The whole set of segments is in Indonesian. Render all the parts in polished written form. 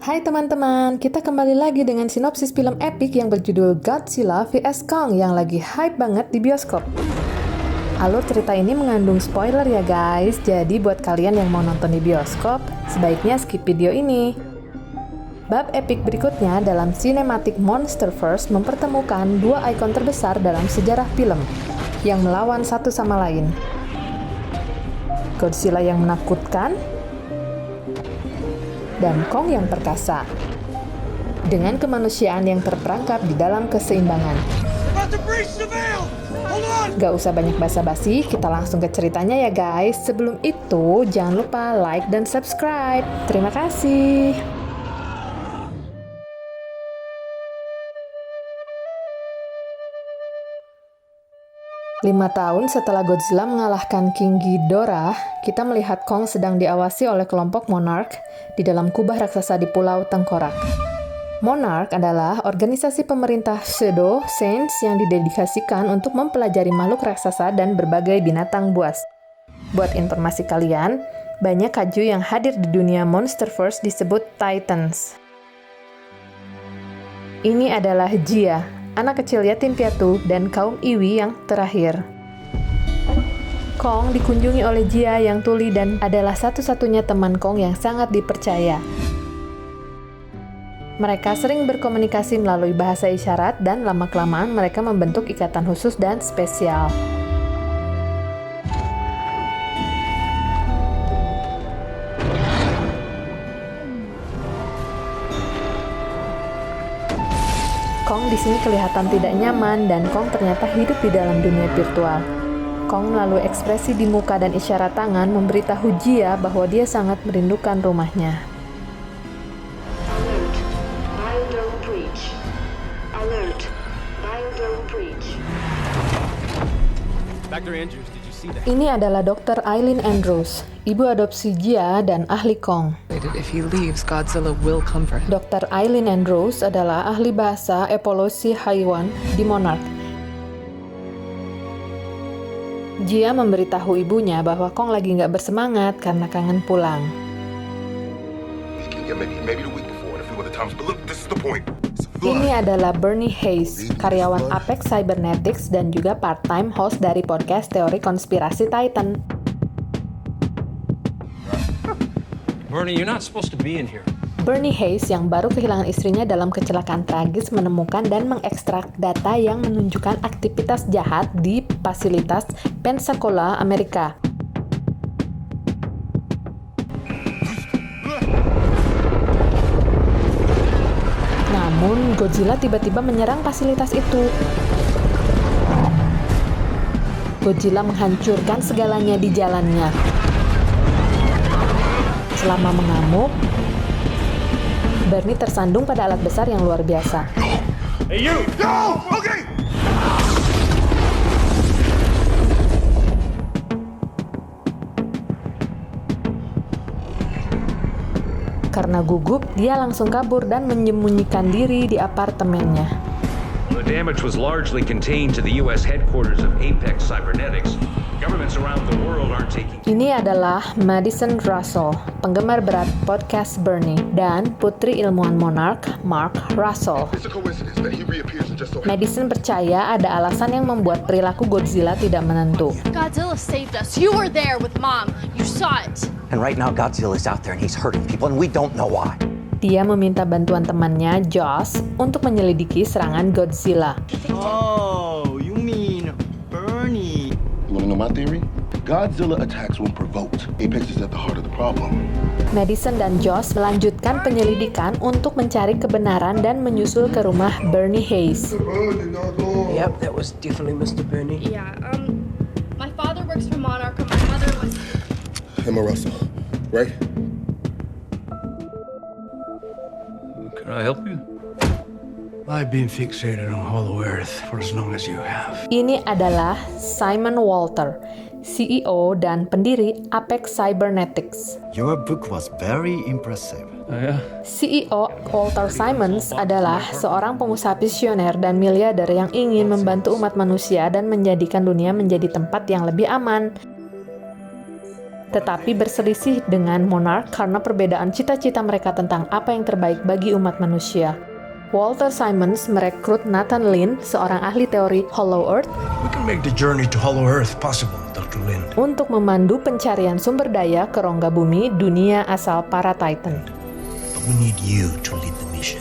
Hai teman-teman, kita kembali lagi dengan sinopsis film epik yang berjudul Godzilla vs Kong yang lagi hype banget di bioskop. Alur cerita ini mengandung spoiler ya guys, jadi buat kalian yang mau nonton di bioskop, sebaiknya skip video ini. Bab epik berikutnya dalam Cinematic Monsterverse mempertemukan dua ikon terbesar dalam sejarah film yang melawan satu sama lain. Godzilla yang menakutkan dan Kong yang perkasa, dengan kemanusiaan yang terperangkap di dalam keseimbangan. Gak usah banyak basa-basi, kita langsung ke ceritanya ya guys. Sebelum itu, jangan lupa like dan subscribe. Terima kasih. Lima tahun setelah Godzilla mengalahkan King Ghidorah, kita melihat Kong sedang diawasi oleh kelompok Monarch di dalam kubah raksasa di Pulau Tengkorak. Monarch adalah organisasi pemerintah pseudo-saints yang didedikasikan untuk mempelajari makhluk raksasa dan berbagai binatang buas. Buat informasi kalian, banyak kaiju yang hadir di dunia Monsterverse disebut Titans. Ini adalah Jia, anak kecil yatim piatu dan kaum Iwi yang terakhir. Kong dikunjungi oleh Jia yang tuli dan adalah satu-satunya teman Kong yang sangat dipercaya. Mereka sering berkomunikasi melalui bahasa isyarat dan lama-kelamaan mereka membentuk ikatan khusus dan spesial. Kong di sini kelihatan tidak nyaman dan Kong ternyata hidup di dalam dunia virtual. Kong melalui ekspresi di muka dan isyarat tangan memberitahu Jia bahwa dia sangat merindukan rumahnya. Ini adalah Dr. Eileen Andrews, ibu adopsi Jia dan ahli Kong. Dr. Eileen Andrews adalah ahli bahasa evolusi haiwan di Monarch. Jia memberitahu ibunya bahwa Kong lagi nggak bersemangat karena kangen pulang. Ini adalah Bernie Hayes, karyawan Apex Cybernetics dan juga part-time host dari podcast Teori Konspirasi Titan. Bernie, you're not supposed to be in here. Bernie Hayes yang baru kehilangan istrinya dalam kecelakaan tragis menemukan dan mengekstrak data yang menunjukkan aktivitas jahat di fasilitas Pensacola, Amerika. Namun, Godzilla tiba-tiba menyerang fasilitas itu. Godzilla menghancurkan segalanya di jalannya. Selama mengamuk, Bernie tersandung pada alat besar yang luar biasa. Hey you! No! Okay! Karena gugup, dia langsung kabur dan menyembunyikan diri di apartemennya. The damage was largely contained to the U.S. headquarters of Apex Cybernetics. Governments around the world aren't taking... Ini adalah Madison Russell, penggemar berat podcast Bernie, dan putri ilmuwan Monarch, Mark Russell. Madison percaya ada alasan yang membuat perilaku Godzilla tidak menentu. Godzilla saved us. You were there with Mom. You saw it. And right now Godzilla's out there and he's hurting people and we don't know why. Dia meminta bantuan temannya, Josh, untuk menyelidiki serangan Godzilla. Oh, you mean Bernie. You wanna know my theory? Godzilla attacks when provoked. Apex is at the heart of the problem. Madison dan Josh melanjutkan penyelidikan untuk mencari kebenaran dan menyusul ke rumah Bernie Hayes. Yep, that was definitely Mr. Bernie. Yeah, my father works for Monarch and my mother was... Emma Russell, right? Can I help you? I've been fixated on Hollow Earth for as long as you have. Ini adalah Simon Walter, CEO dan pendiri Apex Cybernetics. Your book was very impressive. CEO Walter Simons adalah seorang pengusaha visioner dan miliarder yang ingin membantu umat manusia dan menjadikan dunia menjadi tempat yang lebih aman. tetapi berselisih dengan Monarch karena perbedaan cita-cita mereka tentang apa yang terbaik bagi umat manusia. Walter Simmons merekrut Nathan Lynn, seorang ahli teori Hollow Earth, We can make the journey to Hollow Earth possible, Dr. Lin. untuk memandu pencarian sumber daya ke rongga bumi dunia asal para Titan. But we need you to lead the mission.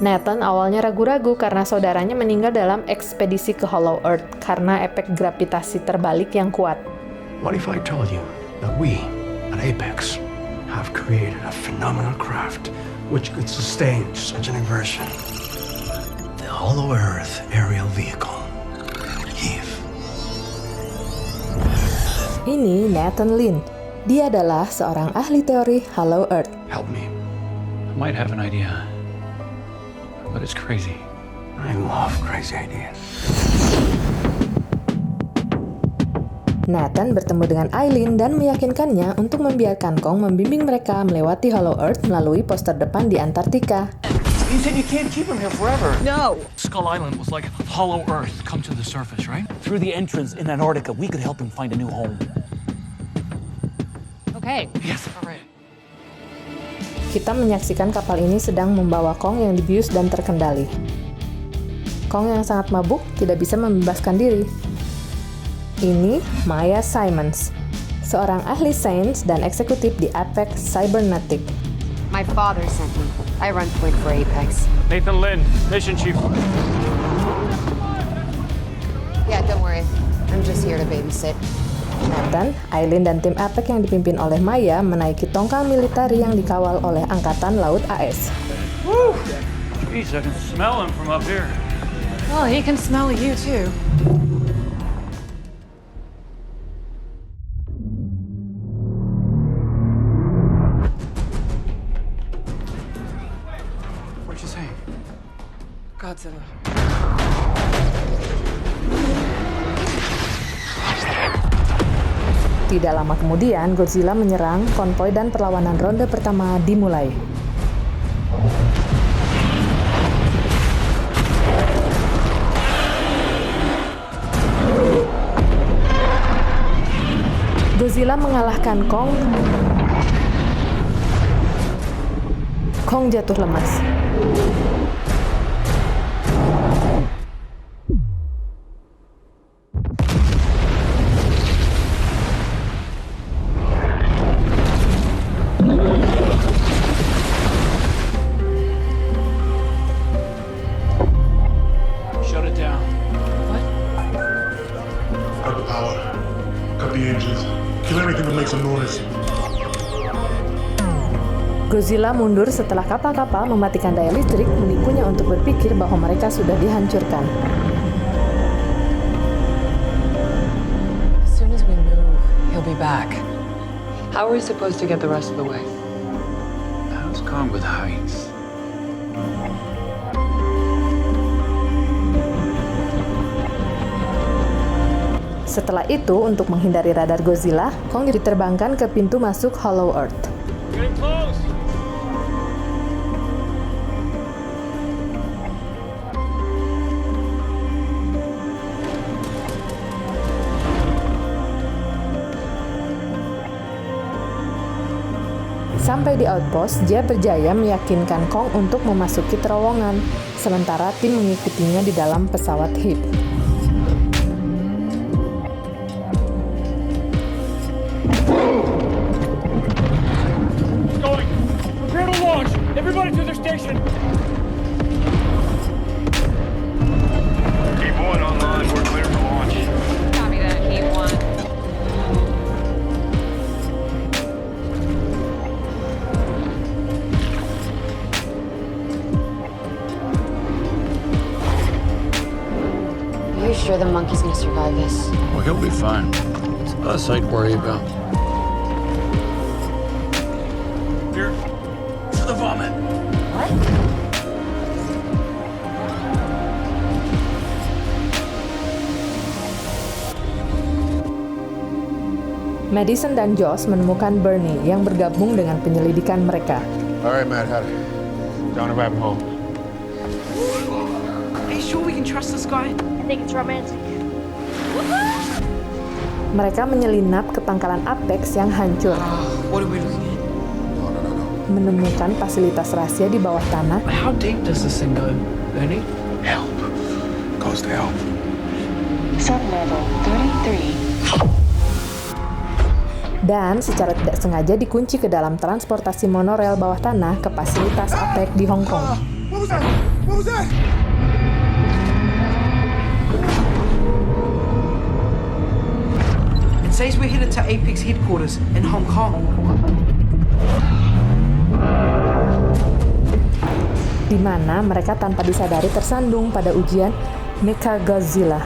Nathan awalnya ragu-ragu karena saudaranya meninggal dalam ekspedisi ke Hollow Earth karena efek gravitasi terbalik yang kuat. What if I told you that we, at Apex, have created a phenomenal craft which could sustain such an inversion? The Hollow Earth aerial vehicle, HEAV. Ini Nathan Lynn. Dia adalah seorang ahli teori Hollow Earth. Help me. I might have an idea, but it's crazy. I love crazy ideas. Nathan bertemu dengan Eileen dan meyakinkannya untuk membiarkan Kong membimbing mereka melewati Hollow Earth melalui poster depan di Antartika. You said you can't keep him here forever. No! Skull Island was like hollow Earth come to the surface, right? Through the entrance in Antarctica, we could help him find a new home. Okay. Yes, all right. Kita menyaksikan kapal ini sedang membawa Kong yang dibius dan terkendali. Kong yang sangat mabuk tidak bisa membebaskan diri. Ini Maya Simmons, seorang ahli sains dan eksekutif di Apex Cybernetics. My father sent me. I run point for Apex. Nathan Lynn, mission chief. Yeah, don't worry. I'm just here to babysit. Nathan, Eileen, dan tim Apex yang dipimpin oleh Maya menaiki tongkang militer yang dikawal oleh Angkatan Laut AS. Woo! Jeez, I can smell him from up here. Well, he can smell you too. What'd you say? Godzilla. Tidak lama kemudian, Godzilla menyerang konvoi dan perlawanan ronde pertama dimulai. Godzilla mengalahkan Kong. Kong jatuh lemas. Shut it down. Cut the power. Cut the engines. Kill anything that makes a noise. Godzilla mundur setelah kapal-kapal mematikan daya listrik, menipunya untuk berpikir bahwa mereka sudah dihancurkan. As soon as we move, he'll be back. How are we supposed to get the rest of the way? How's Kong with heights? Setelah itu, untuk menghindari radar Godzilla, Kong diterbangkan ke pintu masuk Hollow Earth. Getting close. Sampai di outpost, dia berjaya meyakinkan Kong untuk memasuki terowongan, sementara tim mengikutinya di dalam pesawat HEAV. Going. Prepare to launch. Everybody to their station. Keep one online. We're clear for launch. Copy that, Heat 1. Are you sure the monkey's gonna survive this? Well, he'll be fine. It's us I'd worry about. Here. To the vomit. Madison dan Josh menemukan Bernie yang bergabung dengan penyelidikan mereka. All right, Matt, how down the rabbit hole. Are you sure we can trust this guy? I think it's romantic. Mereka menyelinap ke pangkalan Apex yang hancur. What are we looking at? Menemukan fasilitas rahasia di bawah tanah. How deep does this thing go, Ernie? Help. Goes to help. Sublevel 33. Dan secara tidak sengaja dikunci ke dalam transportasi monorel bawah tanah ke fasilitas Apex di Hong Kong. What was that? What was that? It says we're headed to Apex headquarters in Hong Kong. Di mana mereka tanpa disadari tersandung pada ujian Mechagodzilla.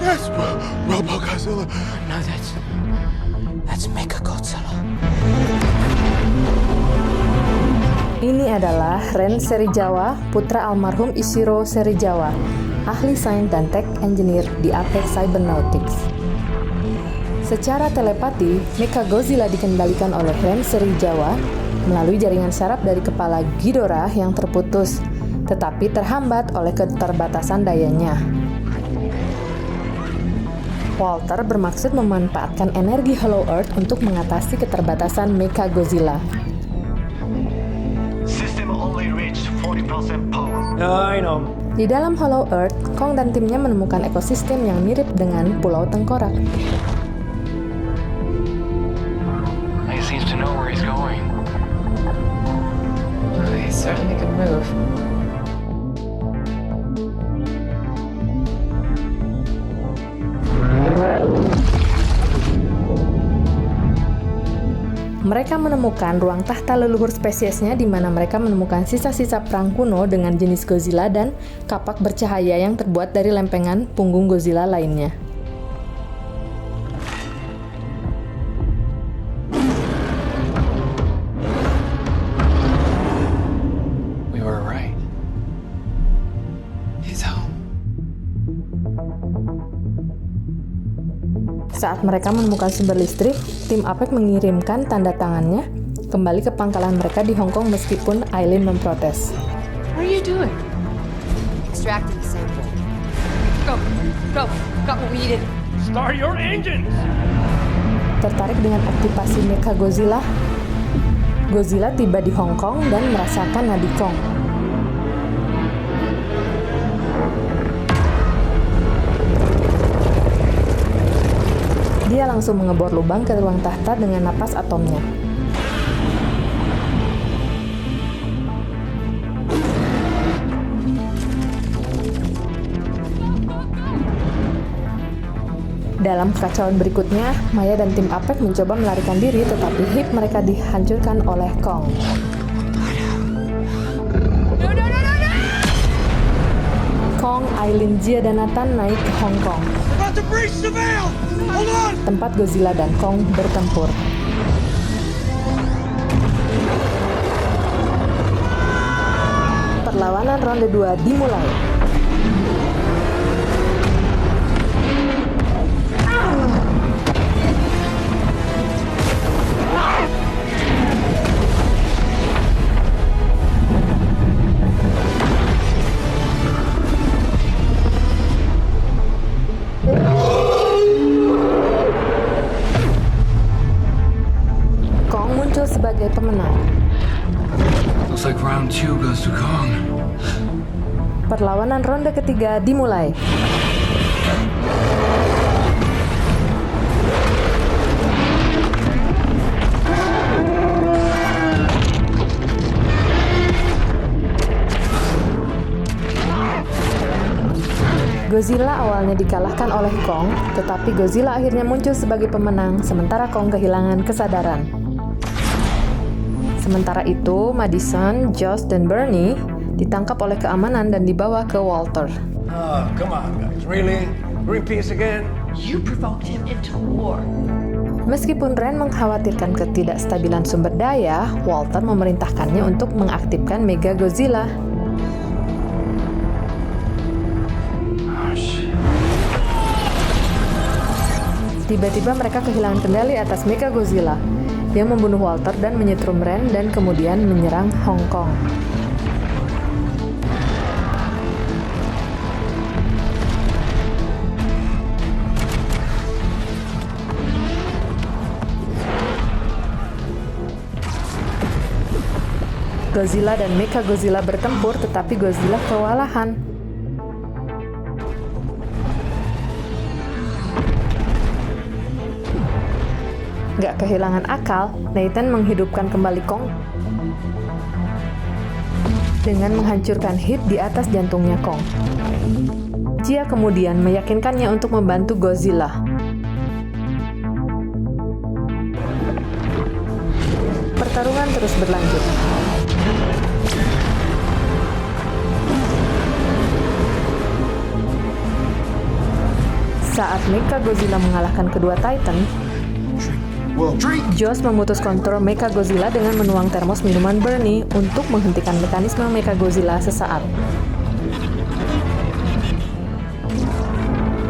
That's Robo-Godzilla. No, that's Mechagodzilla. Ini adalah Ren Serizawa, putra almarhum Ishiro Serizawa, ahli sains dan tech engineer di Apex Cybernautics. Secara telepati, Mechagodzilla dikendalikan oleh Ren Serizawa melalui jaringan syaraf dari kepala Ghidorah yang terputus, tetapi terhambat oleh keterbatasan dayanya. Walter bermaksud memanfaatkan energi Hollow Earth untuk mengatasi keterbatasan Mechagodzilla. System only reached 40% power. I know. Di dalam Hollow Earth, Kong dan timnya menemukan ekosistem yang mirip dengan Pulau Tengkorak. He seems to know where he's going. He certainly can move. Mereka menemukan ruang tahta leluhur spesiesnya di mana mereka menemukan sisa-sisa perang kuno dengan jenis Godzilla dan kapak bercahaya yang terbuat dari lempengan punggung Godzilla lainnya. We were right. He's home. Saat mereka menemukan sumber listrik, tim Apex mengirimkan tanda tangannya kembali ke pangkalan mereka di Hong Kong meskipun Aileen memprotes. What are you doing? Extracting the sample. Go. Got what we needed. Start your engines! Tertarik dengan aktivasi Mechagodzilla, Godzilla tiba di Hong Kong dan merasakan nadi Kong. Dia langsung mengebor lubang ke ruang tahta dengan napas atomnya. Dalam kekacauan berikutnya, Maya dan tim Apex mencoba melarikan diri, tetapi hip mereka dihancurkan oleh Kong. Kong, Aileen, Jia, dan Nathan naik ke Hong Kong. Tempat Godzilla dan Kong bertempur. Perlawanan ronde 2 dimulai. Sebagai pemenang. Looks like round 2 goes to Kong. Perlawanan ronde ketiga dimulai. Godzilla awalnya dikalahkan oleh Kong, tetapi Godzilla akhirnya muncul sebagai pemenang, sementara Kong kehilangan kesadaran. Sementara itu, Madison, Josh, dan Bernie ditangkap oleh keamanan dan dibawa ke Walter. Oh, come on, guys. Really? Greenpeace again? You provoked him into war. Meskipun Ren mengkhawatirkan ketidakstabilan sumber daya, Walter memerintahkannya untuk mengaktifkan Mega Godzilla. Tiba-tiba mereka kehilangan kendali atas Mega Godzilla yang membunuh Walter dan menyetrum Ren dan kemudian menyerang Hong Kong. Godzilla dan Mechagodzilla bertempur, tetapi Godzilla kewalahan. Gak kehilangan akal, Nathan menghidupkan kembali Kong dengan menghancurkan hit di atas jantungnya Kong. Jia kemudian meyakinkannya untuk membantu Godzilla. Pertarungan terus berlanjut. Saat Mechagodzilla mengalahkan kedua Titan, Joss memutus kontrol Mechagodzilla dengan menuang termos minuman Bernie untuk menghentikan mekanisme Mechagodzilla sesaat.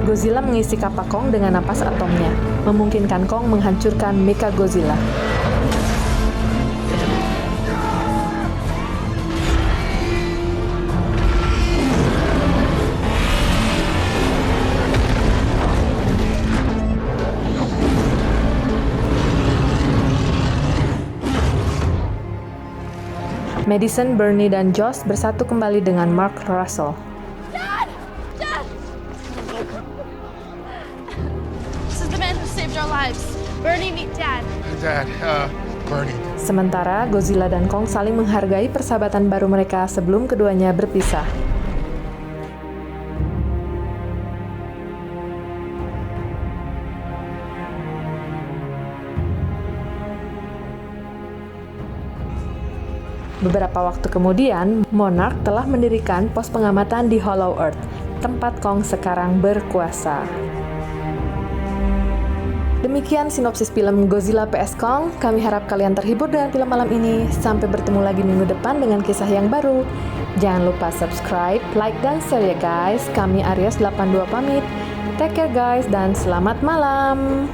Godzilla mengisi kapak Kong dengan napas atomnya, memungkinkan Kong menghancurkan Mechagodzilla. Madison, Bernie, dan Joss bersatu kembali dengan Mark Russell. Dad! Dad! This is the man who saved our lives. Bernie, meet Dad. Dad, Bernie. Sementara Godzilla dan Kong saling menghargai persahabatan baru mereka sebelum keduanya berpisah. Beberapa waktu kemudian, Monarch telah mendirikan pos pengamatan di Hollow Earth, tempat Kong sekarang berkuasa. Demikian sinopsis film Godzilla vs Kong. Kami harap kalian terhibur dengan film malam ini. Sampai bertemu lagi minggu depan dengan kisah yang baru. Jangan lupa subscribe, like, dan share ya guys. Kami Aries82 pamit. Take care guys dan selamat malam.